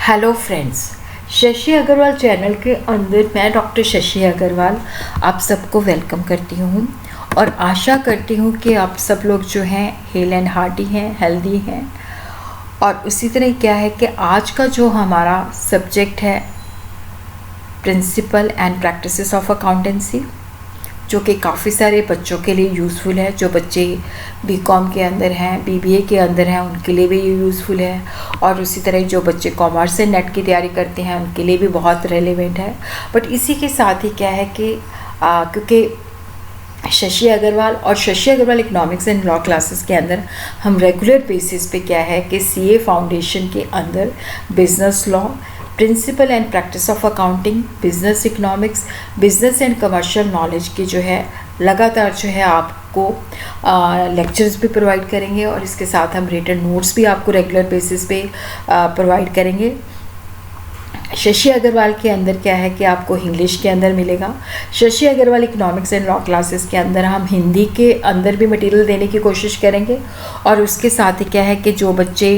Hello friends, Shashi Agrawal channel के अंदर मैं डॉक्टर शशि अग्रवाल आप सबको वेलकम करती हूँ और आशा करती हूँ कि आप सब लोग जो हैं हेल एंड हार्टी हैं, हेल्दी हैं। और उसी तरह क्या है कि आज का जो हमारा सब्जेक्ट है principle and practices of accountancy, जो कि काफ़ी सारे बच्चों के लिए यूज़फुल है। जो बच्चे बीकॉम के अंदर हैं, बीबीए के अंदर हैं, उनके लिए भी ये यूज़फुल है। और उसी तरह जो बच्चे कॉमर्स से नेट की तैयारी करते हैं उनके लिए भी बहुत रेलेवेंट है। बट इसी के साथ ही क्या है कि क्योंकि शशि अग्रवाल और Shashi Agrawal economics and law classes के अंदर हम रेगुलर बेसिस पे क्या है कि सीए फाउंडेशन के अंदर business law, principle and practice of accounting, business economics, business and commercial knowledge की जो है लगातार जो है आपको लेक्चर्स भी प्रोवाइड करेंगे और इसके साथ हम रिटन नोट्स भी आपको रेगुलर बेसिस पे प्रोवाइड करेंगे। शशि अग्रवाल के अंदर क्या है कि आपको इंग्लिश के अंदर मिलेगा। Shashi Agrawal economics and law classes के अंदर हम हिंदी के अंदर भी मटेरियल देने की कोशिश करेंगे और उसके साथ ही क्या है कि जो बच्चे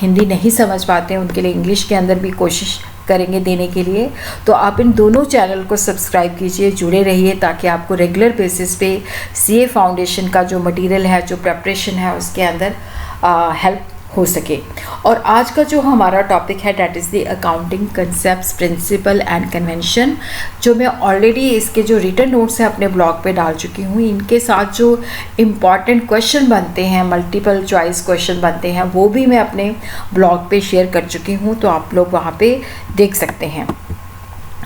हिंदी नहीं समझ पाते हैं उनके लिए इंग्लिश के अंदर भी कोशिश करेंगे देने के लिए। तो आप इन दोनों चैनल को सब्सक्राइब कीजिए, जुड़े रहिए, ताकि आपको रेगुलर बेसिस पे सीए फाउंडेशन का जो मटेरियल है, जो प्रेपरेशन है, उसके अंदर हेल्प हो सके। और आज का जो हमारा टॉपिक है that is the accounting concepts, principle and convention, जो मैं ऑलरेडी इसके जो रिटन नोट्स हैं अपने ब्लॉग पे डाल चुकी हूँ। इनके साथ जो इम्पॉर्टेंट क्वेश्चन बनते हैं, मल्टीपल चॉइस क्वेश्चन बनते हैं, वो भी मैं अपने ब्लॉग पे शेयर कर चुकी हूँ, तो आप लोग वहाँ पे देख सकते हैं।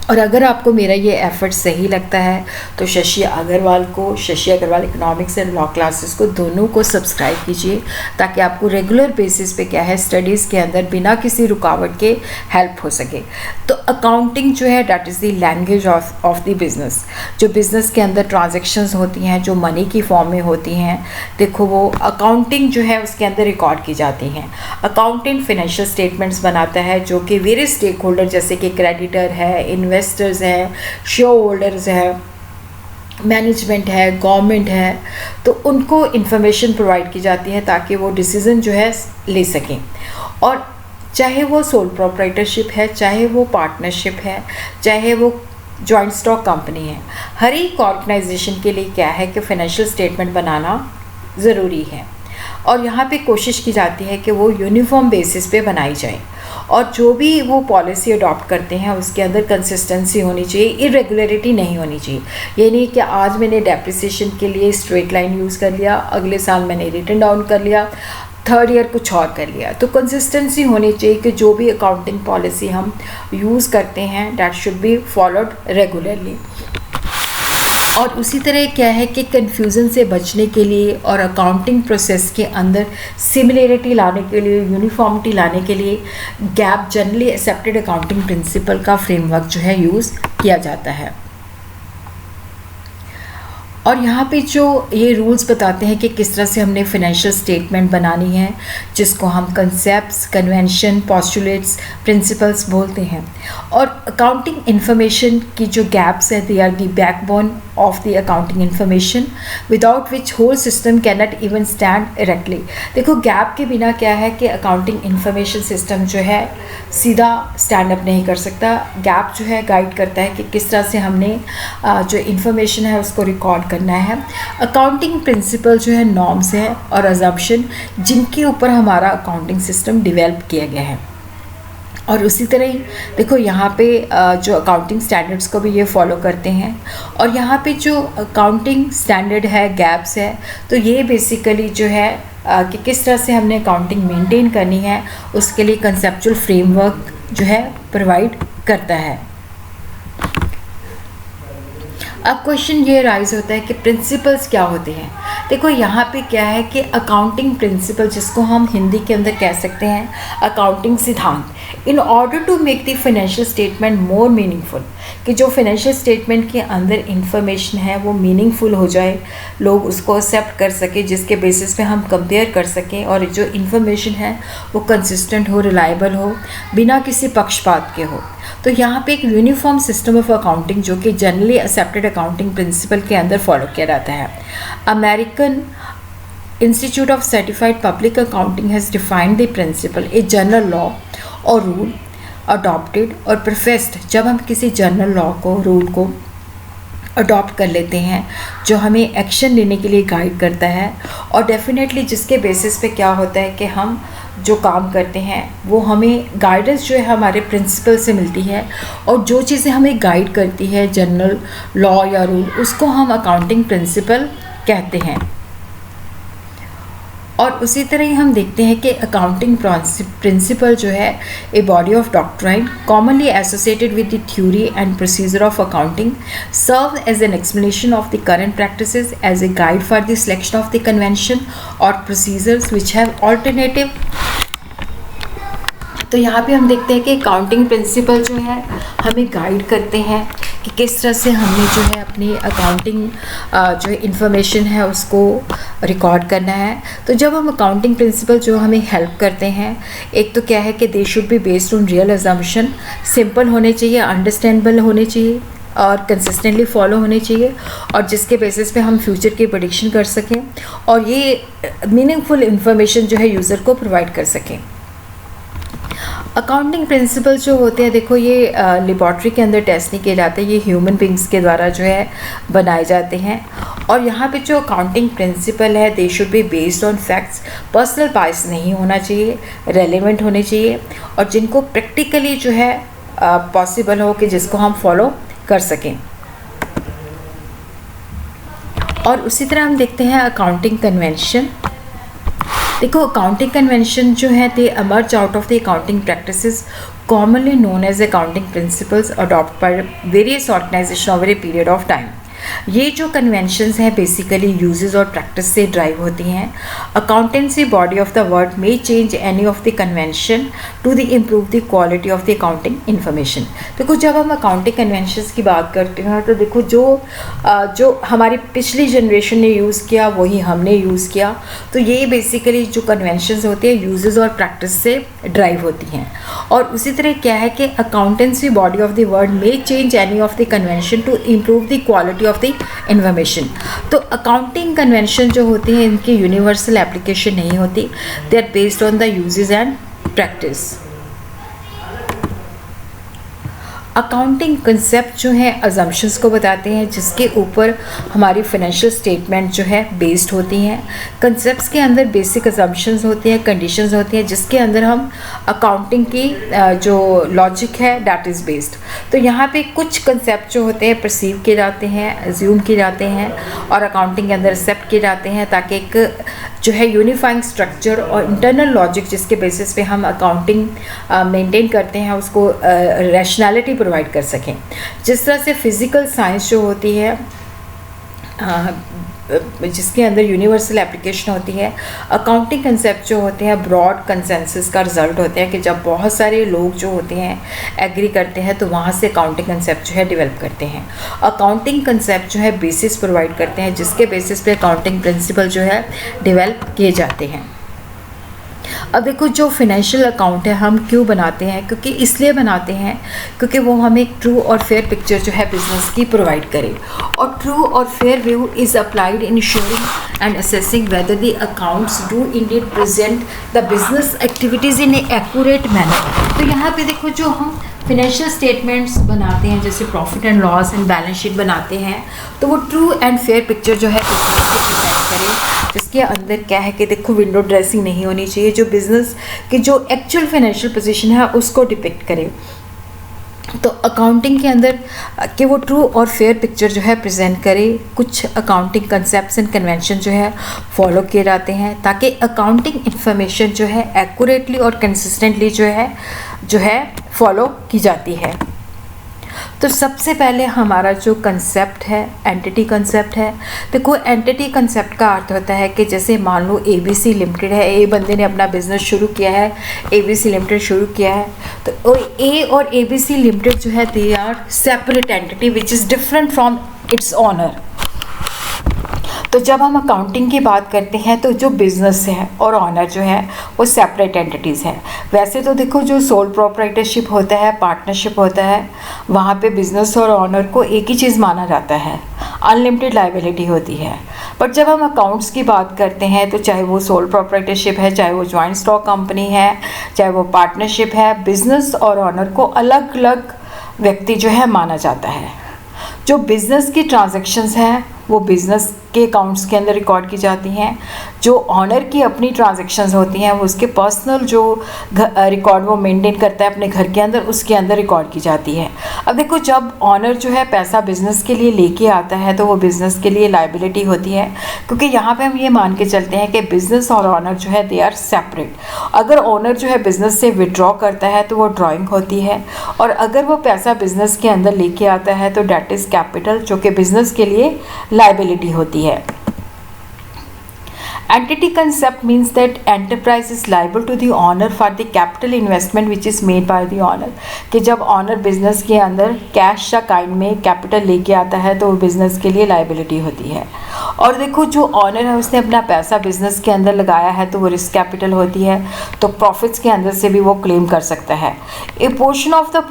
और अगर आपको मेरा ये एफर्ट सही लगता है तो शशि अग्रवाल को, Shashi Agrawal economics and law classes को, दोनों को सब्सक्राइब कीजिए, ताकि आपको रेगुलर बेसिस पे क्या है स्टडीज़ के अंदर बिना किसी रुकावट के हेल्प हो सके। तो अकाउंटिंग जो है that is the language of the business. जो बिज़नेस के अंदर ट्रांजेक्शन्स होती हैं, जो मनी की फॉर्म में होती हैं, देखो वो अकाउंटिंग जो है उसके अंदर रिकॉर्ड की जाती हैं। अकाउंटेंट फाइनेंशियल स्टेटमेंट्स बनाता है जो कि वेरियस स्टेक होल्डर जैसे कि क्रेडिटर है, इन्वेस्टर्स हैं, शेयर होल्डर्स हैं, मैनेजमेंट है, गवर्नमेंट है, तो उनको इन्फॉर्मेशन प्रोवाइड की जाती है ताकि वो डिसीज़न जो है ले सकें। और चाहे वो सोल प्रोप्राइटरशिप है, चाहे वो पार्टनरशिप है, चाहे वो जॉइंट स्टॉक कंपनी है, हर एक ऑर्गेनाइजेशन के लिए क्या है कि फाइनेंशियल स्टेटमेंट बनाना ज़रूरी है। और यहाँ पे कोशिश की जाती है कि वो यूनिफॉर्म बेसिस पे बनाई जाए और जो भी वो पॉलिसी अडॉप्ट करते हैं उसके अंदर कंसिस्टेंसी होनी चाहिए, इरेगुलरिटी नहीं होनी चाहिए। ये नहीं कि आज मैंने डेप्रिसिएशन के लिए स्ट्रेट लाइन यूज़ कर लिया, अगले साल मैंने रिटन डाउन कर लिया, थर्ड ईयर कुछ और कर लिया। तो कंसिस्टेंसी होनी चाहिए कि जो भी अकाउंटिंग पॉलिसी हम यूज़ करते हैं that should be followed regularly. और उसी तरह क्या है कि कन्फ्यूज़न से बचने के लिए और अकाउंटिंग प्रोसेस के अंदर सिमिलरिटी लाने के लिए, यूनिफॉर्मिटी लाने के लिए gap, generally accepted accounting principle का फ्रेमवर्क जो है यूज़ किया जाता है। और यहाँ पे जो ये रूल्स बताते हैं कि किस तरह से हमने फाइनेंशियल स्टेटमेंट बनानी है, जिसको हम कंसेप्ट्स, कन्वेंशन, पोस्टुलेट्स, प्रिंसिपल्स बोलते हैं। और अकाउंटिंग इन्फॉर्मेशन की जो गैप्स हैं, they are the backbone of the accounting information without which whole system can not even stand erectly. देखो गैप के बिना क्या है कि अकाउंटिंग इन्फॉर्मेशन सिस्टम जो है सीधा स्टैंड अप नहीं कर सकता। गैप जो है गाइड करता है कि किस तरह से हमने जो इन्फॉर्मेशन है उसको रिकॉर्ड करना है। अकाउंटिंग प्रिंसिपल जो है नॉर्म्स है और अजम्पशन जिनके ऊपर हमारा अकाउंटिंग सिस्टम डेवलप किया गया है। और उसी तरह ही देखो यहाँ पे जो अकाउंटिंग स्टैंडर्ड्स को भी ये फॉलो करते हैं। और यहाँ पे जो अकाउंटिंग स्टैंडर्ड है, गैप्स है, तो ये बेसिकली जो है कि किस तरह से हमने अकाउंटिंग मेंटेन करनी है उसके लिए कंसेप्चुअल फ्रेमवर्क जो है प्रोवाइड करता है। अब क्वेश्चन ये राइज होता है कि प्रिंसिपल्स क्या होते हैं। देखो यहाँ पे क्या है कि अकाउंटिंग प्रिंसिपल, जिसको हम हिंदी के अंदर कह सकते हैं अकाउंटिंग सिद्धांत, in order to make the financial statement more meaningful, कि जो फाइनेंशियल स्टेटमेंट के अंदर इंफॉर्मेशन है वो मीनिंगफुल हो जाए, लोग उसको एक्सेप्ट कर सके, जिसके बेसिस पे हम कंपेयर कर सकें और जो इंफॉर्मेशन है वो कंसिस्टेंट हो, रिलायबल हो, बिना किसी पक्षपात के हो। तो यहाँ पे एक यूनिफॉर्म सिस्टम ऑफ अकाउंटिंग जो कि जनरली एक्सेप्टेड अकाउंटिंग प्रिंसिपल के अंदर फॉलो किया जाता है। American Institute of Certified Public Accounting has defined the principle, a general law और रूल अडॉप्टेड और प्रोफेस्ड, जब हम किसी जनरल लॉ को, रूल को अडॉप्ट कर लेते हैं जो हमें एक्शन लेने के लिए गाइड करता है, और डेफिनेटली जिसके बेसिस पे क्या होता है कि हम जो काम करते हैं वो हमें गाइडेंस जो है हमारे प्रिंसिपल से मिलती है, और जो चीज़ें हमें गाइड करती है जनरल लॉ या रूल, उसको हम अकाउंटिंग प्रिंसिपल कहते हैं। और उसी तरह ही हम देखते हैं कि अकाउंटिंग प्रिंसिपल जो है a body of doctrine commonly associated with the theory and procedure of accounting, serve as an explanation of the current practices, as a guide for the selection of the convention और procedures which have alternative. तो यहाँ पे हम देखते हैं कि accounting principle जो है हमें गाइड करते हैं कि किस तरह से हमने जो है अपनी अकाउंटिंग जो इंफॉर्मेशन है उसको रिकॉर्ड करना है। तो जब हम अकाउंटिंग प्रिंसिपल जो हमें हेल्प करते हैं, एक तो क्या है कि they should be based on real assumption, simple होने चाहिए, अंडरस्टैंडेबल होने चाहिए और कंसिस्टेंटली फॉलो होने चाहिए, और जिसके बेसिस पे हम फ्यूचर की प्रेडिक्शन कर सकें और ये मीनिंगफुल इंफॉर्मेशन जो है यूज़र को प्रोवाइड कर सकें। अकाउंटिंग प्रिंसिपल जो होते हैं, देखो ये लेबॉर्ट्री के अंदर टेस्ट नहीं किए जाते, ये ह्यूमन बींग्स के द्वारा जो है बनाए जाते हैं। और यहाँ पे जो अकाउंटिंग प्रिंसिपल है they should be based on facts, personal bias नहीं होना चाहिए, रेलेवेंट होने चाहिए, और जिनको प्रैक्टिकली जो है पॉसिबल हो कि जिसको हम फॉलो कर सकें। और उसी तरह हम देखते हैं अकाउंटिंग कन्वेंशन। देखो अकाउंटिंग कन्वेंशन जो है दे emerge out of the accounting practices commonly known as accounting principles adopted by various organizations over a period of time। ये जो कन्वेंशंस हैं बेसिकली यूजेस और प्रैक्टिस से ड्राइव होती हैं। Accountancy body of the world may change any of the convention to the improve the quality of the accounting information. देखो जब हम अकाउंटिंग कन्वेंशंस की बात करते हैं तो देखो जो हमारी पिछली जनरेशन ने यूज़ किया वही हमने यूज़ किया, तो ये बेसिकली जो कन्वेंशंस होती हैं यूजेस और प्रैक्टिस से ड्राइव होती हैं। और उसी तरह क्या है कि accountancy body of the world may change any of the convention to improve the quality of the information. तो अकाउंटिंग कन्वेंशन जो होती हैं इनकी यूनिवर्सल एप्लीकेशन नहीं होती, they are based on the uses and practice. Accounting concept जो है assumptions को बताते हैं जिसके ऊपर हमारी फाइनेंशियल स्टेटमेंट जो है बेस्ड होती हैं। कंसेप्ट्स के अंदर बेसिक अजम्पशंस होती हैं, कंडीशंस होती हैं जिसके अंदर हम अकाउंटिंग की जो लॉजिक है दैट इज़ बेस्ड। तो यहाँ पे कुछ कंसेप्ट जो होते हैं परसीव किए जाते हैं, अज्यूम किए जाते हैं और अकाउंटिंग के अंदर एक्सेप्ट किए जाते हैं ताकि एक जो है यूनिफाइंग स्ट्रक्चर और इंटरनल लॉजिक जिसके बेसिस पे हम अकाउंटिंग मेंटेन करते हैं उसको रैशनैलिटी प्रोवाइड कर सकें। जिस तरह से फिज़िकल साइंस जो होती है जिसके अंदर यूनिवर्सल एप्लीकेशन होती है, अकाउंटिंग कंसेप्ट जो होते हैं ब्रॉड कंसेंसस का रिजल्ट होते हैं कि जब बहुत सारे लोग जो होते हैं एग्री करते हैं तो वहाँ से अकाउंटिंग कंसेप्ट जो है डेवलप करते हैं। अकाउंटिंग कंसेप्ट जो है बेसिस प्रोवाइड करते हैं जिसके बेसिस पे अकाउंटिंग प्रिंसिपल जो है डेवलप किए जाते हैं। अब देखो जो फाइनेंशियल अकाउंट है हम क्यों बनाते हैं, क्योंकि इसलिए बनाते हैं क्योंकि वो हमें एक ट्रू और फेयर पिक्चर जो है बिजनेस की प्रोवाइड करे, और ट्रू और fair view is applied in ensuring and assessing whether the accounts do Indeed present the business activities in A accurate manner. तो यहाँ पे देखो जो हम फाइनेंशियल स्टेटमेंट्स बनाते हैं जैसे profit and loss and balance sheet बनाते हैं तो वो ट्रू एंड फेयर पिक्चर जो है बिजनेस की प्रेजेंट करें, जिसके अंदर क्या है कि देखो विंडो ड्रेसिंग नहीं होनी चाहिए, जो बिज़नेस की जो एक्चुअल फाइनेंशियल पोजीशन है उसको डिपिक्ट करे। तो अकाउंटिंग के अंदर कि वो ट्रू और फेयर पिक्चर जो है प्रेजेंट करे। कुछ अकाउंटिंग कंसेप्ट्स एंड कन्वेंशन जो है फॉलो किए जाते हैं ताकि अकाउंटिंग इन्फॉर्मेशन जो है एक्यूरेटली और कंसिस्टेंटली जो है फॉलो की जाती है। तो सबसे पहले हमारा जो कंसेप्ट है एंटिटी कंसेप्ट है। देखो एंटिटी कंसेप्ट का अर्थ होता है कि जैसे मान लो ABC लिमिटेड है, ए बंदे ने अपना बिजनेस शुरू किया है, ABC लिमिटेड शुरू किया है, तो ए और ABC लिमिटेड जो है they are separate entity which is different from its owner. तो जब हम अकाउंटिंग की बात करते हैं तो जो बिज़नेस है और ऑनर जो है वो सेपरेट एंटिटीज़ हैं। वैसे तो देखो जो सोल प्रोप्राइटरशिप होता है, पार्टनरशिप होता है, वहाँ पे बिज़नेस और ऑनर को एक ही चीज़ माना जाता है। अनलिमिटेड लाइबिलिटी होती है। बट जब हम अकाउंट्स की बात करते हैं तो चाहे वो सोल प्रोप्राइटरशिप है, चाहे वो जॉइंट स्टॉक कंपनी है, चाहे वो पार्टनरशिप है, बिजनेस और ऑनर को अलग अलग व्यक्ति जो है माना जाता है। जो बिज़नेस की ट्रांजैक्शंस हैं वो बिज़नेस के अकाउंट्स के अंदर रिकॉर्ड की जाती हैं। जो ऑनर की अपनी ट्रांजैक्शंस होती हैं वो उसके पर्सनल जो रिकॉर्ड वो मेंटेन करता है अपने घर के अंदर, उसके अंदर रिकॉर्ड की जाती है। अब देखो, जब ऑनर जो है पैसा बिज़नेस के लिए लेके आता है तो वो बिज़नेस के लिए लाइबिलिटी होती है, क्योंकि यहाँ पे हम ये मान के चलते हैं कि बिज़नेस और ऑनर जो है दे आर सेपरेट। अगर ऑनर जो है बिज़नेस से विड्रॉ करता है तो वो ड्राइंग होती है, और अगर वो पैसा बिज़नेस के अंदर लेके आता है तो डेट इज़ कैपिटल, जो कि बिज़नेस के लिए लाइबिलिटी होती है। Entity concept means that enterprise is liable to the owner for the capital investment which is made by the owner। कि जब ऑनर बिजनेस के अंदर कैश या काइंड में कैपिटल लेके आता है तो वो बिजनेस के लिए लाइबिलिटी होती है। और देखो, जो ऑनर है उसने अपना पैसा बिजनेस के अंदर लगाया है तो वो रिस्क कैपिटल होती है, तो प्रॉफिट्स के अंदर से भी वो क्लेम कर सकता है। ए पोर्शन ऑफ द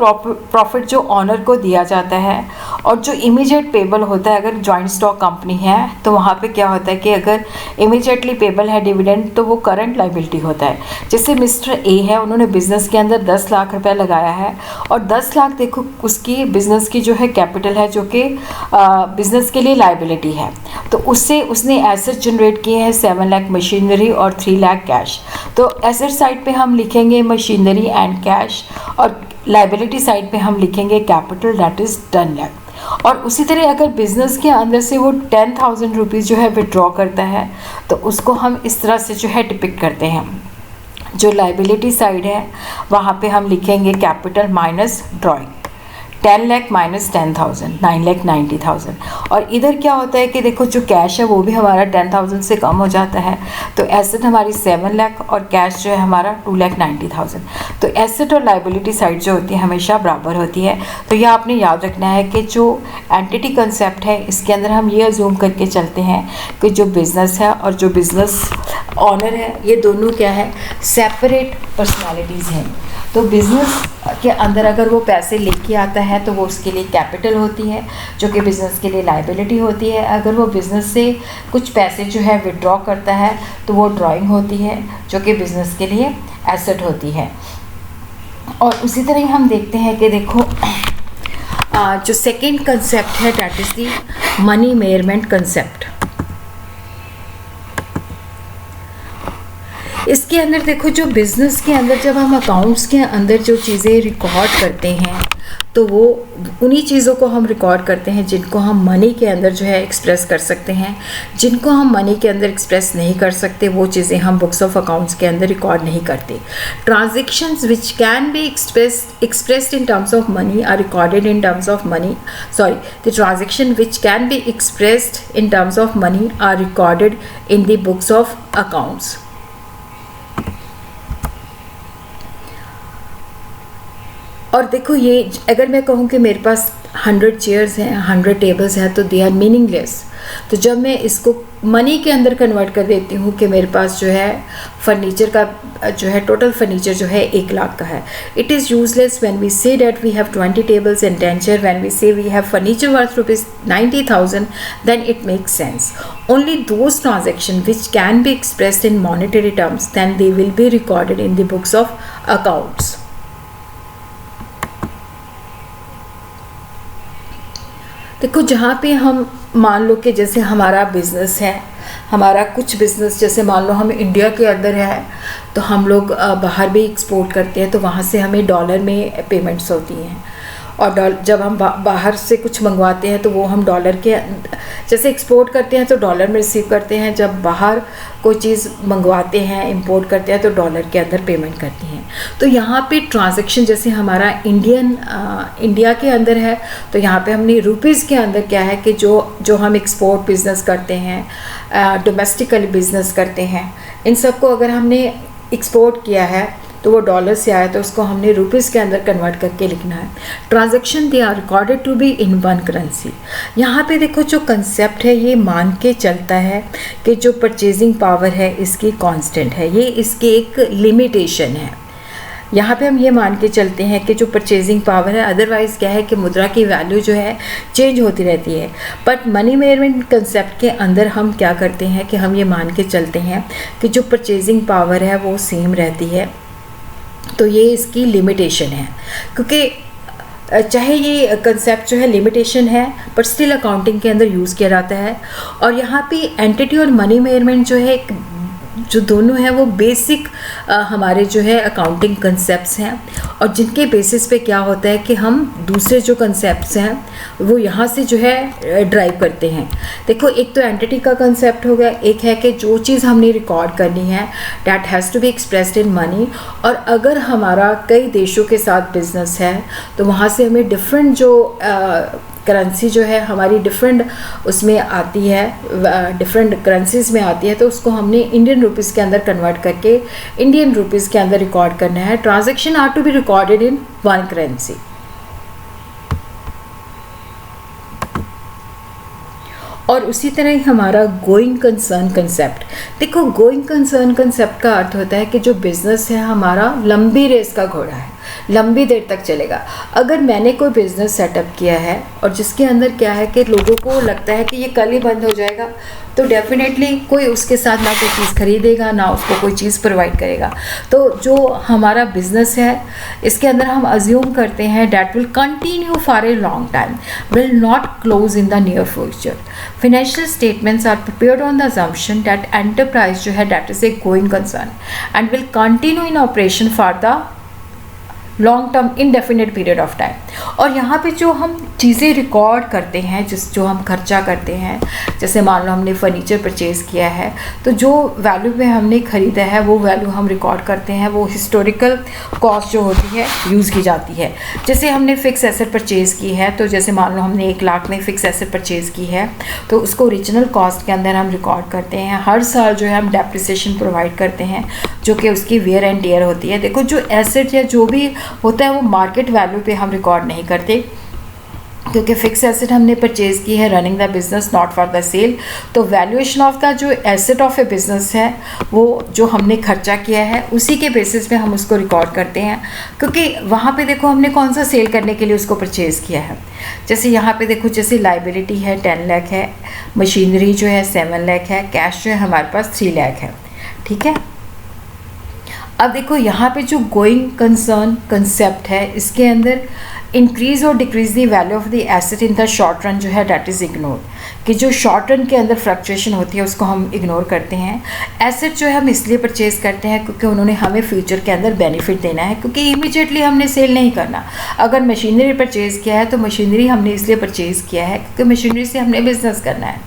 प्रॉफिट जो ऑनर को दिया जाता है, और जो इमीडिएट पेबल होता है, अगर जॉइंट स्टॉक कंपनी है तो वहाँ पे क्या होता है कि अगर इमीडिएटली पेबल है डिविडेंड तो वो करंट लाइबिलिटी होता है। जैसे मिस्टर ए है, उन्होंने बिजनेस के अंदर 10 लाख रुपए लगाया है, और 10 लाख देखो उसकी बिजनेस की जो है कैपिटल है, जो कि बिजनेस के लिए लाइबिलिटी है। तो उससे उसने एसेट जनरेट किए हैं 7 लाख मशीनरी और 3 लाख कैश। तो एसेट साइड पे हम लिखेंगे मशीनरी एंड कैश, और लाइबिलिटी साइड पे हम लिखेंगे कैपिटल, दैट इज 10 लाख। और उसी तरह अगर बिज़नेस के अंदर से वो 10,000 रुपीज़ जो है विड्रॉ करता है तो उसको हम इस तरह से जो है डिपिक्ट करते हैं। जो लाइबिलिटी साइड है वहाँ पे हम लिखेंगे capital minus drawing, 10 lakh minus 10,000, 9,90,000। और इधर क्या होता है कि देखो, जो कैश है वो भी हमारा 10,000 से कम हो जाता है, तो एसेट हमारी 7 लाख और कैश जो है हमारा 2,90,000। तो एसेट और लाइबिलिटी साइड जो होती है हमेशा बराबर होती है। तो यह आपने याद रखना है कि जो एंटिटी कंसेप्ट है इसके अंदर हम ये अज्यूम करके चलते हैं कि जो बिज़नेस है और जो बिज़नेस ऑनर है ये दोनों क्या है, सेपरेट पर्सनालिटीज़ हैं। तो बिज़नेस के अंदर अगर वो पैसे लेके आता है तो वो उसके लिए कैपिटल होती है, जो कि बिज़नेस के लिए लाइबिलिटी होती है। अगर वो बिज़नेस से कुछ पैसे जो है विड्रॉ करता है तो वो ड्राइंग होती है, जो कि बिज़नेस के लिए एसेट होती है। और उसी तरह हम देखते हैं कि देखो, जो सेकेंड कंसेप्ट है that is the money measurement concept. इसके अंदर देखो, जो बिज़नेस के अंदर जब हम अकाउंट्स के अंदर जो चीज़ें रिकॉर्ड करते हैं तो वो उन्हीं चीज़ों को हम रिकॉर्ड करते हैं जिनको हम मनी के अंदर जो है एक्सप्रेस कर सकते हैं। जिनको हम मनी के अंदर एक्सप्रेस नहीं कर सकते वो चीज़ें हम बुक्स ऑफ अकाउंट्स के अंदर रिकॉर्ड नहीं करते। Transactions which can B expressed in terms of money are recorded in terms of money. The transaction which can be expressed in terms of money are recorded in the books of accounts. और देखो, ये अगर मैं कहूँ कि मेरे पास 100 chairs हैं, 100 tables हैं, तो दे आर मीनिंगलेस। तो जब मैं इसको मनी के अंदर कन्वर्ट कर देती हूँ कि मेरे पास जो है फर्नीचर का जो है टोटल फर्नीचर जो है 1 लाख का है, it is useless when we say that we have 20 tables and 10 chair. When we say we have furniture worth ₹90,000 then it makes sense. Only those transaction which can be expressed in monetary terms then they will be recorded in the books of accounts. देखो, जहाँ पे हम मान लो कि जैसे हमारा business है, हमारा कुछ बिज़नेस जैसे मान लो हम इंडिया के अंदर है तो हम लोग बाहर भी एक्सपोर्ट करते हैं, तो वहाँ से हमें डॉलर में पेमेंट्स होती हैं। और जब हम बाहर से कुछ मंगवाते हैं तो वो हम डॉलर के जैसे एक्सपोर्ट करते हैं तो डॉलर में रिसीव करते हैं, जब बाहर कोई चीज़ मंगवाते हैं इंपोर्ट करते हैं तो डॉलर के अंदर पेमेंट करती हैं। तो यहाँ पे ट्रांजैक्शन जैसे हमारा इंडिया के अंदर है तो यहाँ पे हमने रुपीज़ के अंदर क्या है कि जो हम एक्सपोर्ट बिज़नेस करते हैं, डोमेस्टिकली बिज़नेस करते हैं, इन सब को अगर हमने एक्सपोर्ट किया है तो वो डॉलर से आया तो उसको हमने रुपीज़ के अंदर कन्वर्ट करके लिखना है। Transaction they are recorded to be in one currency. यहाँ पे देखो, जो कंसेप्ट है ये मान के चलता है कि जो परचेजिंग पावर है इसकी कांस्टेंट है, ये इसकी एक लिमिटेशन है। यहाँ पे हम ये मान के चलते हैं कि जो परचेजिंग पावर है, अदरवाइज़ क्या है कि मुद्रा की वैल्यू जो है चेंज होती रहती है। बट मनी मैनेजमेंट कंसेप्ट के अंदर हम क्या करते हैं कि हम ये मान के चलते हैं कि जो परचेजिंग पावर है वो सेम रहती है। तो ये इसकी लिमिटेशन है, क्योंकि चाहे ये कंसेप्ट जो है लिमिटेशन है बट स्टिल अकाउंटिंग के अंदर यूज़ किया जाता है। और यहाँ पे एंटिटी और मनी मेजरमेंट जो है एक जो दोनों हैं वो बेसिक हमारे जो है अकाउंटिंग कंसेप्ट्स हैं, और जिनके बेसिस पे क्या होता है कि हम दूसरे जो कंसेप्ट्स हैं वो यहाँ से जो है ड्राइव करते हैं। देखो, एक तो एंटिटी का कंसेप्ट हो गया, एक है कि जो चीज़ हमने रिकॉर्ड करनी है that has to be expressed in money. और अगर हमारा कई देशों के साथ बिजनेस है तो वहाँ से हमें डिफरेंट जो करेंसी जो है हमारी डिफरेंट उसमें आती है, डिफरेंट करेंसीज में आती है, तो उसको हमने इंडियन रुपीज़ के अंदर कन्वर्ट करके इंडियन रुपीज़ के अंदर रिकॉर्ड करना है। Transaction are to be recorded in one currency. और उसी तरह ही हमारा गोइंग कंसर्न कंसेप्ट। देखो, गोइंग कंसर्न कंसेप्ट का अर्थ होता है कि जो बिज़नेस है हमारा लंबी रेस का घोड़ा है, लंबी देर तक चलेगा। अगर मैंने कोई बिज़नेस सेटअप किया है और जिसके अंदर क्या है कि लोगों को लगता है कि ये कल ही बंद हो जाएगा, तो डेफिनेटली कोई उसके साथ ना कोई चीज़ खरीदेगा ना उसको कोई चीज़ प्रोवाइड करेगा। तो जो हमारा बिज़नेस है इसके अंदर हम अज्यूम करते हैं that will continue for a long time, will not close in the near future. Financial statements are prepared on the assumption that enterprise जो है that is a going concern and will continue in operation for the long term indefinite period of time. और यहाँ पे जो हम चीज़ें record करते हैं, जो हम खर्चा करते हैं, जैसे मान लो हमने फर्नीचर परचेज़ किया है तो जो वैल्यू पे हमने ख़रीदा है वो वैल्यू हम रिकॉर्ड करते हैं, वो हिस्टोरिकल कॉस्ट जो होती है यूज़ की जाती है। जैसे हमने फ़िक्स एसेट परचेज़ की है, तो जैसे मान लो हमने 1 लाख में फ़िक्स एसेट परचेज़ की है तो उसको ओरिजिनल कॉस्ट के अंदर हम रिकॉर्ड करते हैं। हर साल जो है हम डेप्रिसिएशन प्रोवाइड करते हैं जो कि उसकी वेयर एंड टियर होती है। देखो, जो एसेट या जो भी होता है वो मार्केट वैल्यू पे हम रिकॉर्ड नहीं करते, क्योंकि फिक्स एसेट हमने परचेज़ की है running the business not for the sale. तो वैल्यूएशन ऑफ द जो एसेट ऑफ ए बिज़नेस है वो जो हमने खर्चा किया है उसी के बेसिस पे हम उसको रिकॉर्ड करते हैं, क्योंकि वहाँ पे देखो हमने कौन सा सेल करने के लिए उसको परचेज़ किया है। जैसे यहाँ पे देखो, जैसे लाइबिलिटी है 10 लाख है, मशीनरी जो है 7 लाख है, कैश जो है हमारे पास 3 लाख है। ठीक है, अब देखो यहाँ पे जो गोइंग कंसर्न कंसेप्ट है इसके अंदर इंक्रीज और decrease the value of the asset in the short run जो है डैट इज़ इग्नोर, कि जो शॉर्ट रन के अंदर फ्लक्चुएशन होती है उसको हम इग्नोर करते हैं। एसेट जो है हम इसलिए परचेज़ करते हैं क्योंकि उन्होंने हमें फ्यूचर के अंदर बेनिफिट देना है, क्योंकि इमीडिएटली हमने सेल नहीं करना। अगर मशीनरी परचेज़ किया है तो मशीनरी हमने इसलिए परचेज़ किया है क्योंकि मशीनरी से हमने बिज़नेस करना है।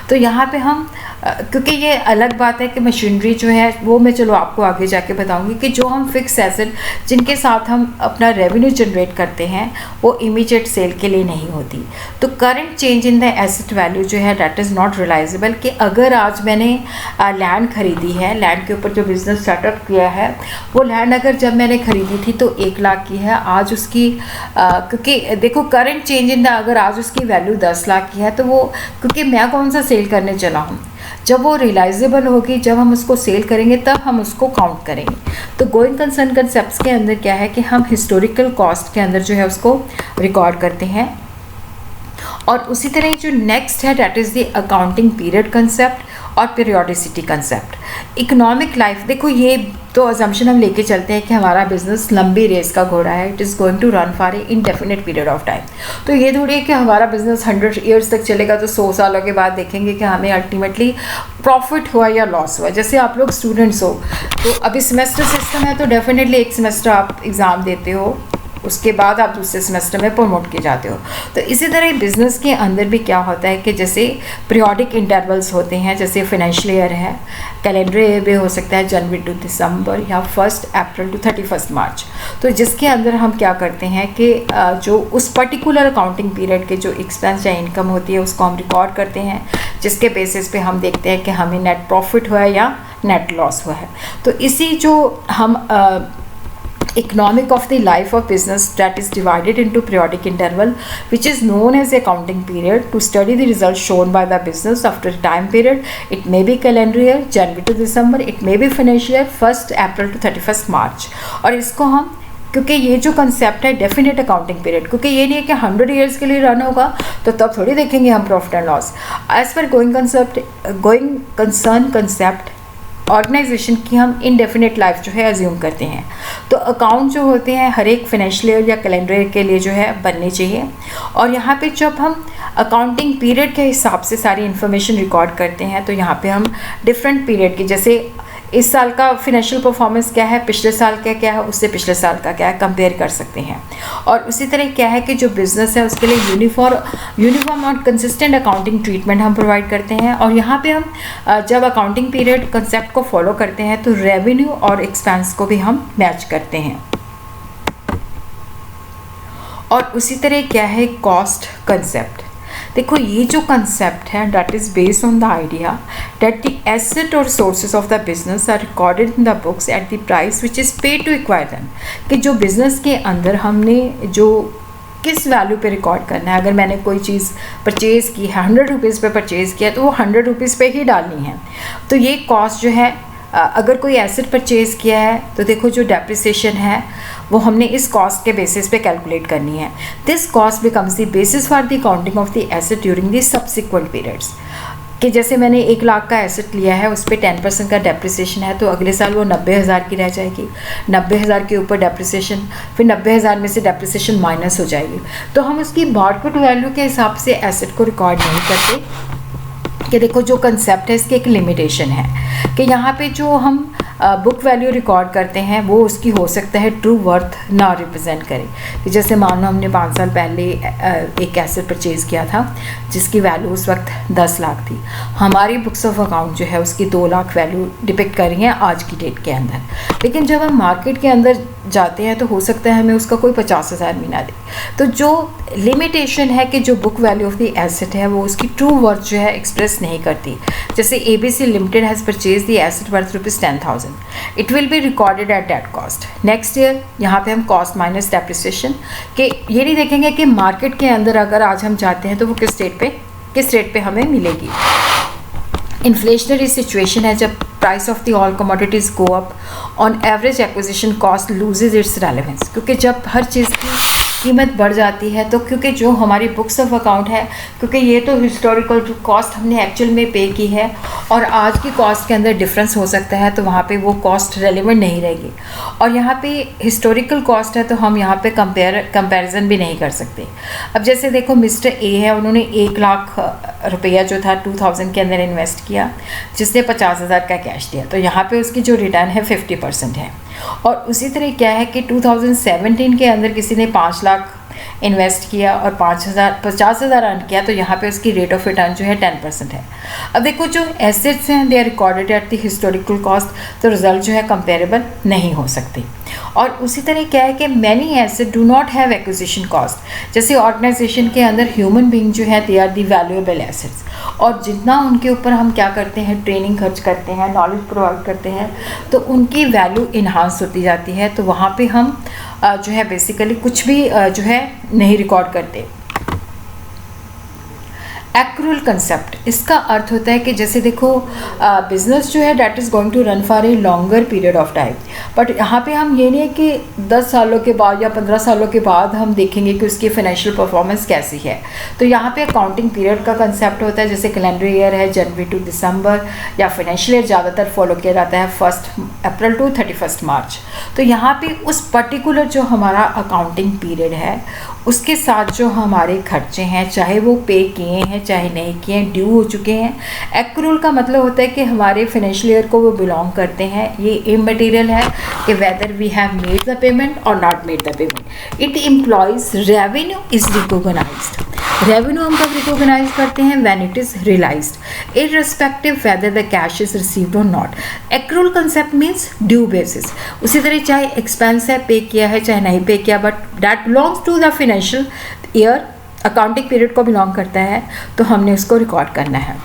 तो यहाँ पे हम क्योंकि ये अलग बात है कि मशीनरी जो है वो मैं चलो आपको आगे जाके बताऊंगी कि जो हम फिक्स एसेट जिनके साथ हम अपना रेवेन्यू जनरेट करते हैं वो इमीडिएट सेल के लिए नहीं होती। तो current change in the asset value जो है डैट इज़ नॉट रियलाइजेबल, कि अगर आज मैंने लैंड खरीदी है, लैंड के ऊपर जो बिज़नेस सेटअप किया है वो लैंड अगर जब मैंने खरीदी थी तो 1 लाख की है, आज उसकी क्योंकि देखो करंट चेंज इन द अगर आज उसकी वैल्यू 10 लाख की है तो वो क्योंकि मैं कौन सा सेल करने चला हूँ, जब वो रियलाइजेबल होगी, जब हम उसको सेल करेंगे तब हम उसको काउंट करेंगे। तो गोइंग कंसर्न कंसेप्ट्स के अंदर क्या है कि हम हिस्टोरिकल कॉस्ट के अंदर जो है उसको रिकॉर्ड करते हैं। और उसी तरह जो नेक्स्ट है that is the accounting period concept और पीरियोडिसिटी कंसेप्ट। इकोनॉमिक लाइफ, देखो ये तो अजम्पशन हम लेके चलते हैं कि हमारा बिजनेस लंबी रेस का घोड़ा है, it is going to run for a indefinite period of time. तो ये थोड़ी है कि हमारा बिजनेस 100 ईयर्स तक चलेगा तो 100 सालों के बाद देखेंगे कि हमें अल्टीमेटली प्रॉफिट हुआ या लॉस हुआ। जैसे आप लोग स्टूडेंट्स हो तो अभी सेमेस्टर सिस्टम है तो डेफिनेटली 1 सेमेस्टर आप एग्ज़ाम देते हो, उसके बाद आप दूसरे सेमेस्टर में प्रमोट किए जाते हो। तो इसी तरह बिज़नेस के अंदर भी क्या होता है कि जैसे पीरियोडिक इंटरवल्स होते हैं, जैसे फाइनेंशियल ईयर है, कैलेंडर ईयर भी हो सकता है जनवरी टू दिसंबर या 1 अप्रैल टू 31 मार्च। तो जिसके अंदर हम क्या करते हैं कि जो उस पर्टिकुलर अकाउंटिंग पीरियड के जो एक्सपेंस या इनकम होती है उसको हम रिकॉर्ड करते हैं, जिसके बेसिस पे हम देखते हैं कि हमें नेट प्रॉफिट हुआ है या नेट लॉस हुआ है। तो इसी जो हम economic of the life of business that is divided into periodic interval, which is known as the accounting period, to study the results shown by the business after a time period. It may be calendar year January to December, it may be financial year 1st April to 31st March. और इसको हम, क्योंकि ये जो concept है definite accounting period, क्योंकि ये नहीं है कि 100 ईयर्स के लिए रन होगा तो तब थोड़ी देखेंगे हम profit and loss. As per going concern concept organisation की हम इनडेफिनेट लाइफ जो है अज्यूम करते हैं. तो अकाउंट जो होते हैं हर एक फाइनेंशियल ईयर या कैलेंडर ईयर के लिए जो है बनने चाहिए. और यहाँ पे जब हम अकाउंटिंग पीरियड के हिसाब से सारी इन्फॉर्मेशन रिकॉर्ड करते हैं तो यहाँ पे हम डिफरेंट पीरियड की, जैसे इस साल का फाइनेंशियल परफॉर्मेंस क्या है, पिछले साल का क्या है, उससे पिछले साल का क्या है, कंपेयर कर सकते हैं. और उसी तरह क्या है कि जो बिज़नेस है उसके लिए यूनिफॉर्म और कंसिस्टेंट अकाउंटिंग ट्रीटमेंट हम प्रोवाइड करते हैं. और यहाँ पे हम जब अकाउंटिंग पीरियड कंसेप्ट को फॉलो करते हैं तो रेवेन्यू और एक्सपेंस को भी हम मैच करते हैं. और उसी तरह क्या है कॉस्ट कंसेप्ट. देखो ये जो कंसेप्ट है that is based on the idea that the asset or sources of the business are recorded in the books at the price which is paid to acquire them. कि जो business के अंदर हमने जो किस वैल्यू पे record करना है. अगर मैंने कोई चीज़ परचेज़ की है 100 रुपीज़ पे परचेज़ किया तो वो 100 रुपीज़ पे ही डालनी है. तो ये कॉस्ट जो है, अगर कोई एसेट परचेज़ किया है तो देखो जो डेप्रिसिएशन है वो हमने इस कॉस्ट के बेसिस पे कैलकुलेट करनी है. This cost becomes the basis for the accounting of the asset during the subsequent periods. कि जैसे मैंने 1 लाख का एसेट लिया है, उस पर 10% का डेप्रिसिएशन है, तो अगले साल वो 90,000 की रह जाएगी. 90,000 के ऊपर डेप्रिसिएशन, फिर 90,000 में से डेप्रिसिएशन माइनस हो जाएगी. तो हम उसकी मार्केट वैल्यू के हिसाब से एसेट को रिकॉर्ड नहीं करते. कि देखो जो कंसेप्ट है इसकी एक लिमिटेशन है कि यहाँ पे जो हम बुक वैल्यू रिकॉर्ड करते हैं वो उसकी हो सकता है ट्रू वर्थ ना रिप्रेजेंट करे. कि जैसे मान लो हमने 5 साल पहले एक एसेट परचेज़ किया था जिसकी वैल्यू उस वक्त 10 लाख थी. हमारी बुक्स ऑफ अकाउंट जो है उसकी 2 लाख वैल्यू डिपिक्ट कर रही हैं आज की डेट के अंदर. लेकिन जब हम मार्केट के अंदर जाते हैं तो हो सकता है हमें उसका कोई 50,000 भी ना दे. तो जो लिमिटेशन है कि जो book value of the asset है वो उसकी ट्रू वर्थ जो है एक्सप्रेस नहीं करती. जैसे ABC limited has purchase the asset worth ₹10,000. It will be recorded at that cost. Next year यहाँ पे हम कॉस्ट माइनस डेप्रिसिएशन के ये नहीं देखेंगे कि मार्केट के अंदर अगर आज हम जाते हैं तो वो किस रेट पे हमें मिलेगी. इन्फ्लेशनरी सिचुएशन है जब price of the all commodities go up, on average acquisition cost loses it's relevance. क्योंकि जब हर चीज़ की कीमत बढ़ जाती है तो क्योंकि जो हमारी बुक्स ऑफ अकाउंट है, क्योंकि ये तो हिस्टोरिकल कॉस्ट हमने एक्चुअल में पे की है और आज की कॉस्ट के अंदर डिफरेंस हो सकता है, तो वहाँ पे वो कॉस्ट रेलेवेंट नहीं रहेगी. और यहाँ पे हिस्टोरिकल कॉस्ट है तो हम यहाँ पे कंपैरिजन भी नहीं कर सकते. अब जैसे देखो मिस्टर ए है, उन्होंने 1 लाख रुपया जो था 2000 के अंदर इन्वेस्ट किया, जिसने 50,000 का कैश दिया, तो यहाँ पे उसकी जो रिटर्न है 50% है. और उसी तरह क्या है कि 2017 के अंदर किसी ने 5 लाख इन्वेस्ट किया और 50,000 अर्न किया, तो यहाँ पे उसकी रेट ऑफ रिटर्न जो है 10% है. अब देखो जो एसेट्स हैं they are recorded at the historical cost, तो रिजल्ट जो है कंपेरेबल नहीं हो सकते. और उसी तरह क्या है कि many asset do not have acquisition cost. जैसे ऑर्गेनाइजेशन के अंदर ह्यूमन बीइंग जो है they are the valuable assets, और जितना उनके ऊपर हम क्या करते हैं, ट्रेनिंग खर्च करते हैं, नॉलेज प्रोवाइड करते हैं, तो उनकी वैल्यू इन्हांस होती जाती है. तो वहाँ पे हम जो है बेसिकली कुछ भी जो है नहीं रिकॉर्ड करते. एक्रूअल कंसेप्ट, इसका अर्थ होता है कि जैसे देखो बिजनेस जो है that is going to run for a longer period of time, but यहाँ पे हम ये नहीं है कि 10 सालों के बाद या 15 सालों के बाद हम देखेंगे कि उसकी फाइनेंशियल परफॉर्मेंस कैसी है. तो यहाँ पे अकाउंटिंग पीरियड का कंसेप्ट होता है, जैसे कैलेंडर ईयर है जनवरी टू दिसंबर, या फाइनेंशियल ईयर ज़्यादातर फॉलो किया जाता है 1 अप्रैल टू 31 मार्च. तो यहाँ पे उस पर्टिकुलर जो हमारा अकाउंटिंग पीरियड है उसके साथ जो हमारे खर्चे हैं, चाहे वो पे किए हैं चाहे नहीं किए हैं, ड्यू हो चुके हैं. एक्रूअल का मतलब होता है कि हमारे फाइनेंशियल ईयर को वो बिलोंग करते हैं. ये इमटेरियल है कि whether we have made the payment or not made the payment. It implies revenue is recognised. Revenue हम कब रिकॉग्नाइज करते हैं, when it is realised irrespective whether the cash is received or not. Accrual concept means due basis. उसी तरह चाहे expense है पे किया है चाहे नहीं पे किया, but that belongs to the financial year, accounting period को बिलोंग करता है, तो हमने उसको रिकॉर्ड करना है.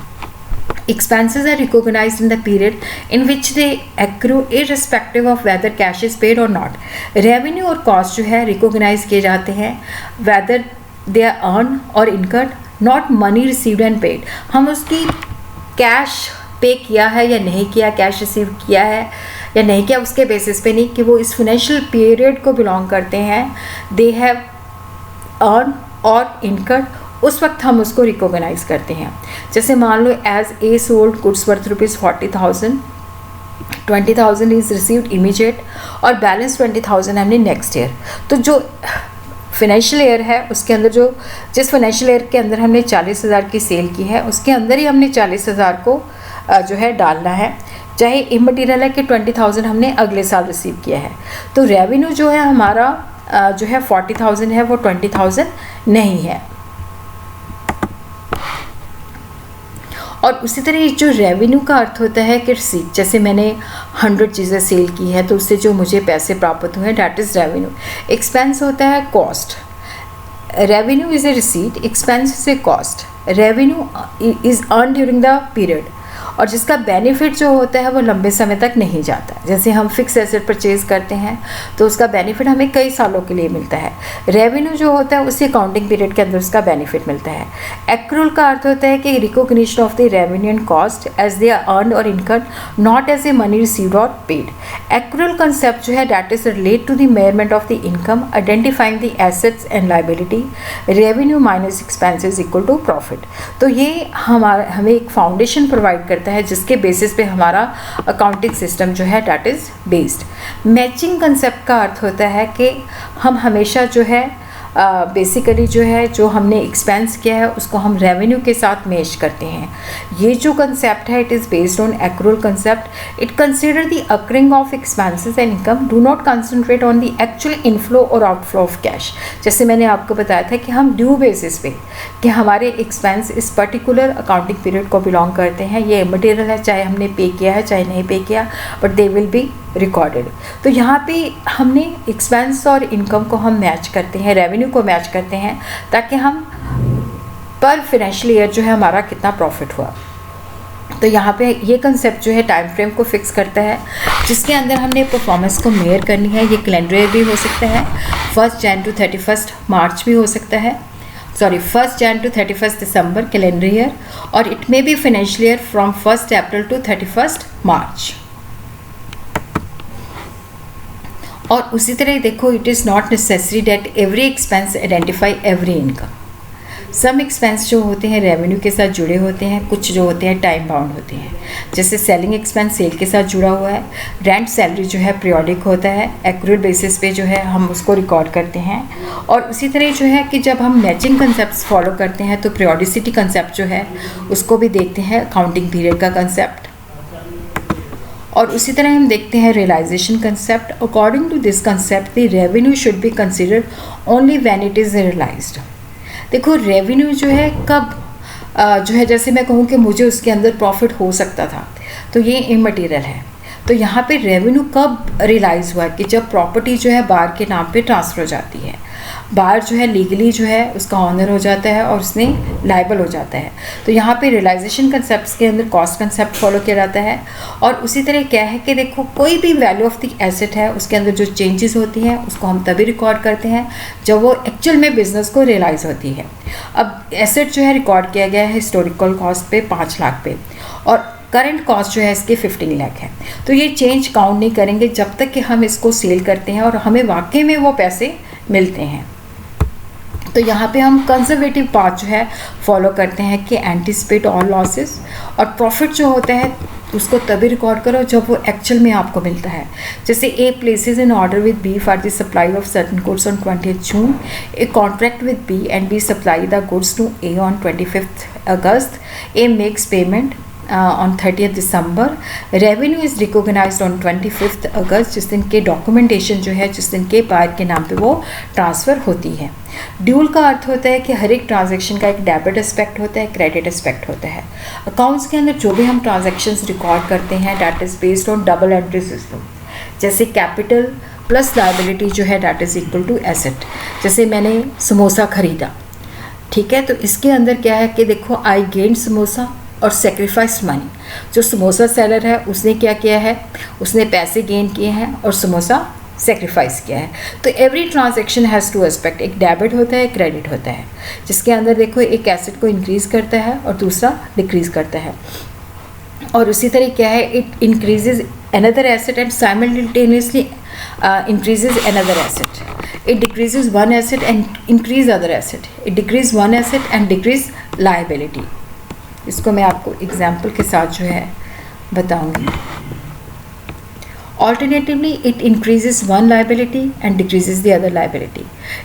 expenses are recognized in the period in which they accrue irrespective of whether cash is paid or not. Revenue और cost जो है recognize किए जाते हैं whether they are earned or incurred, not money received and paid. हम उसकी cash पे किया है या नहीं किया, कैश रिसीव किया है या नहीं किया, उसके बेसिस पे नहीं कि वो इस फाइनेंशियल पीरियड को बिलोंग करते हैं, they have earn or incurred, उस वक्त हम उसको रिकॉग्नाइज करते हैं. जैसे मान लो as a sold goods worth ₹40,000, 20,000 is received immediate or balance 20,000 हमने नेक्स्ट ईयर. तो जो फाइनेंशियल ईयर है उसके अंदर जिस फाइनेंशियल ईयर के अंदर हमने 40,000 की सेल की है उसके अंदर ही हमने 40,000 को जो है डालना है, चाहे इमटेरियल है कि 20,000 हमने अगले साल रिसीव किया है. तो रेवेन्यू जो है हमारा जो है 40,000 है, वो 20,000 नहीं है. और उसी तरह जो रेवेन्यू का अर्थ होता है कि रिसीट, जैसे मैंने 100 चीज़ें सेल की है तो उससे जो मुझे पैसे प्राप्त हुए हैं डैट इज़ रेवेन्यू. एक्सपेंस होता है cost. Revenue is a receipt, expense is a cost. Revenue is earn during the period और जिसका बेनिफिट जो होता है वो लंबे समय तक नहीं जाता. जैसे हम फिक्स एसेट परचेज करते हैं तो उसका बेनिफिट हमें कई सालों के लिए मिलता है. रेवेन्यू जो होता है उसी अकाउंटिंग पीरियड के अंदर उसका बेनिफिट मिलता है. एक्रूल का अर्थ होता है कि recognition of the revenue and cost as they are earn or income, not as a money received or paid. Accrual concept जो है that is relate to the measurement of the income, identifying the assets and liability, revenue minus expenses equal to profit. तो ये हमें एक foundation provide करता है जिसके basis पे हमारा अकाउंटिंग सिस्टम जो है that is based. Matching concept का अर्थ होता है कि हम हमेशा जो है बेसिकली जो है जो हमने एक्सपेंस किया है उसको हम रेवेन्यू के साथ मैच करते हैं. ये जो कंसेप्ट है it is based on accrual concept. It consider the occurring of expenses and income, do not concentrate on the actual inflow और आउटफ्लो ऑफ कैश. जैसे मैंने आपको बताया था कि हम ड्यू बेसिस पे कि हमारे एक्सपेंस इस पर्टिकुलर अकाउंटिंग पीरियड को बिलोंग करते हैं, ये मटेरियल है, चाहे हमने पे किया है चाहे नहीं पे किया, but they will be recorded. तो यहाँ पे हमने एक्सपेंस और इनकम को हम मैच करते हैं, रेवेन्यू को मैच करते हैं, ताकि हम पर फाइनेंशियल ईयर जो है हमारा कितना प्रॉफिट हुआ. तो यहाँ पे ये कंसेप्ट जो है टाइम फ्रेम को फिक्स करता है जिसके अंदर हमने परफॉर्मेंस को मेयर करनी है. ये कैलेंडर ईयर भी हो सकता है, 1 Jan to 31 March भी हो सकता है, 1 Jan to 31 December calendar year, और it may be financial year from 1 April to 31 March. और उसी तरह देखो, it is not necessary that every expense identify every income. Some expense जो होते हैं रेवेन्यू के साथ जुड़े होते हैं, कुछ जो होते हैं टाइम बाउंड होते हैं. जैसे सेलिंग एक्सपेंस सेल के साथ जुड़ा हुआ है, रेंट सैलरी जो है पीरियोडिक होता है, एक्रूअल बेसिस पे जो है हम उसको रिकॉर्ड करते हैं. और उसी तरह जो है कि जब हम मैचिंग कंसेप्ट फॉलो करते हैं तो पीरियोडिसिटी कंसेप्ट जो है उसको भी देखते हैं, अकाउंटिंग पीरियड का कंसेप्ट. और उसी तरह हम देखते हैं realisation concept. According to this concept the revenue should be considered only when it is realised. देखो रेवेन्यू जो है कब जो है, जैसे मैं कहूँ कि मुझे उसके अंदर प्रॉफिट हो सकता था तो ये इमटेरियल है. तो यहाँ पे रेवेन्यू कब रियलाइज़ हुआ कि जब प्रॉपर्टी जो है बार के नाम पे ट्रांसफ़र हो जाती है, बार जो है लीगली जो है उसका ऑनर हो जाता है और उसने लायबल हो जाता है. तो यहाँ पे रियलाइजेशन कंसेप्ट के अंदर कॉस्ट कंसेप्ट फॉलो किया जाता है. और उसी तरह क्या है कि देखो कोई भी वैल्यू ऑफ द एसेट है उसके अंदर जो चेंजेस होती हैं उसको हम तभी रिकॉर्ड करते हैं जब वो एक्चुअल में बिजनेस को रियलाइज़ होती है. अब एसेट जो है रिकॉर्ड किया गया है हिस्टोरिकल कॉस्ट पे 5 लाख पे, और करंट कॉस्ट जो है इसके 15 लाख है. तो ये चेंज काउंट नहीं करेंगे जब तक कि हम इसको सेल करते हैं और हमें वाकई में वो पैसे मिलते हैं. तो यहाँ पे हम कंजर्वेटिव पाथ जो है फॉलो करते हैं कि एंटिसिपेट ऑल लॉसेस, और प्रॉफिट जो होता है उसको तभी रिकॉर्ड करो जब वो एक्चुअल में आपको मिलता है. जैसे A places in order with B for the supply of certain goods on 20th June, A contract with B and B supply the goods to A on 25th August, A makes payment on 30th December, revenue is recognised on 25th August, जिस दिन के documentation जो है जिस दिन के buyer के नाम पे वो ट्रांसफ़र होती है. ड्यूल का अर्थ होता है कि हर एक ट्रांजैक्शन का एक डेबिट एस्पेक्ट होता है, क्रेडिट एस्पेक्ट होता है. अकाउंट्स के अंदर जो भी हम ट्रांजैक्शंस रिकॉर्ड करते हैं that is based on double entry system. जैसे कैपिटल प्लस लायबिलिटी जो है that is equal to asset. जैसे मैंने समोसा ख़रीदा, ठीक है, तो इसके अंदर क्या है कि देखो आई गेन समोसा और सेक्रीफाइस मनी। जो समोसा सेलर है उसने क्या किया है, उसने पैसे गेन किए हैं और समोसा सेक्रीफाइस किया है। तो every transaction has to aspect, एक डेबिट होता है, एक क्रेडिट होता है, जिसके अंदर देखो एक एसेट को इंक्रीज़ करता है और दूसरा डिक्रीज़ करता है। और उसी तरह क्या है, it increases another asset and simultaneously increases another asset. It decreases one asset and increase other asset. It decrease one asset and decrease liability. इसको मैं आपको एग्जाम्पल के साथ जो है बताऊंगी। Alternatively, it increases one liability and decreases the other liability.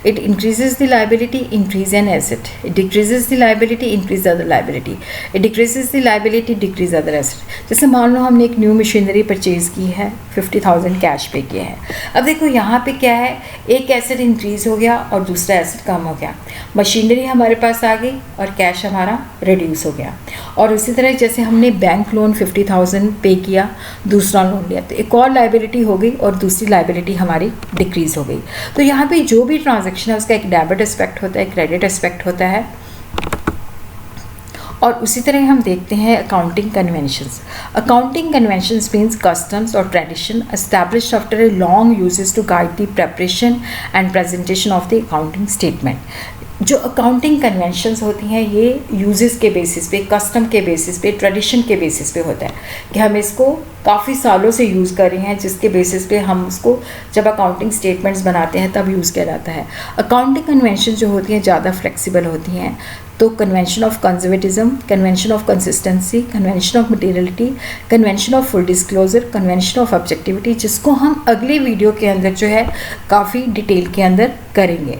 It increases the liability, increase an asset. It decreases the liability, increase the other liability. It decreases the liability, decrease other asset. जैसे मान लो हमने एक new machinery purchase की है, 50,000 cash पे किया है। अब देखो यहाँ पे क्या है, एक एसेट इंक्रीज हो गया और दूसरा एसेट कम हो गया। मशीनरी हमारे पास आ गई और कैश हमारा रिड्यूस हो गया। और उसी तरह जैसे हमने बैंक लोन 50,000 पे किया, दूसरा लोन लिया, तो एक और लाइबिलिटी हो गई और दूसरी लाइबिलिटी हमारी डिक्रीज हो गई। तो यहाँ पे जो भी ट्रांजैक्शन है उसका एक डेबिट एस्पेक्ट होता है, क्रेडिट एस्पेक्ट होता है। और उसी तरह हम देखते हैं accounting conventions. Accounting conventions means customs और tradition established after a long uses to guide the preparation and presentation of the accounting statement. जो अकाउंटिंग कन्वेंशंस होती हैं ये यूजेस के बेसिस पे, कस्टम के बेसिस पे, ट्रेडिशन के बेसिस पे होता है कि हम इसको काफ़ी सालों से यूज़ कर रहे हैं, जिसके बेसिस पे हम उसको जब अकाउंटिंग स्टेटमेंट्स बनाते हैं तब यूज़ किया जाता है। अकाउंटिंग कन्वेंशन जो होती हैं ज़्यादा फ्लेक्सिबल होती हैं। तो convention of conservatism, convention of consistency, convention of materiality, convention of full disclosure, convention of objectivity, जिसको हम अगले वीडियो के अंदर जो है काफ़ी डिटेल के अंदर करेंगे।